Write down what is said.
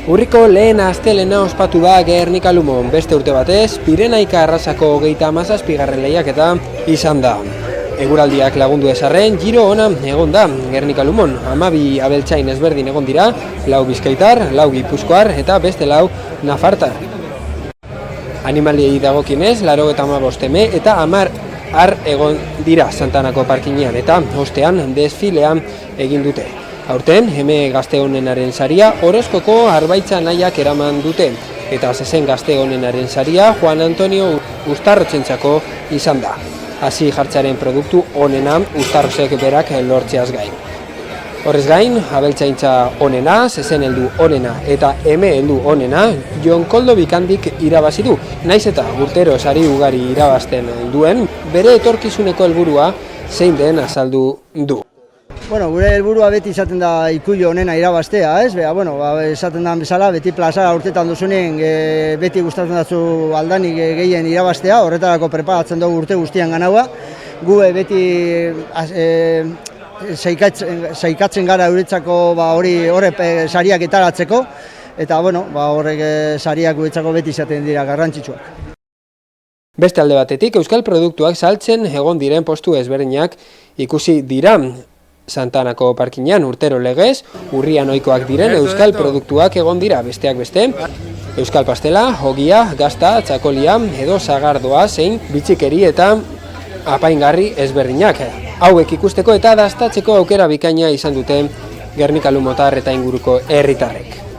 Urriko lehen astelena ospatu da Gernika Lumon, beste urte batez, Pirenaika arrasako 37. lehiaketa izan da. Eguraldiak lagundu ezarren, giro ona egon da Gernika Lumon, 12 abeltzain ezberdin egon dira, 4 bizkaitar, 4 gipuzkoar eta beste 4 nafartar. Animaliei dagokienez, 85 eme eta 10 ar egon dira Santanako parkinean eta ostean desfilean egin dute. Aurten, eme gazte honenaren saria Orozkoko Arbaitza nahiak eraman dute, eta zezen gazte honenaren saria Juan Antonio Uztarrotzentzako izan da. Hasi jartzaren produktu onena Uztarrozek berak lortzeaz gain. Horrez gain, abeltzaintza onena, zezen heldu onena eta eme heldu onena Jon Koldo Bikandik irabazi du. Naiz eta urtero sari ugari irabazten duen, bere etorkizuneko helburua zein den azaldu du. Bueno, gure helburua beti izaten da ikuilo honena irabaztea, ez? Esaten da bezala, beti plazara urtetan duzunen, beti gustatzen dazu aldanik gehien irabaztea, horretarako preparatzen dugu urte guztian ganaua. Gu beti saikatzen gara euretzako horrek sariak etaratzeko, eta horrek sariak guretzako beti izaten dira garrantzitsuak. Beste alde batetik, euskal produktuak saltzen egon diren postu ezberdinak ikusi dira. Santanako parkinean urtero legez, urrian ohikoak diren euskal produktuak egon dira besteak beste. Euskal pastela, ogia, gazta, txakolia edo sagardoa zein bitxikeri eta apaingarri ezberdinak. Hauek ikusteko eta dastatzeko aukera bikaina izan dute Gernika Lumotar eta inguruko herritarrek.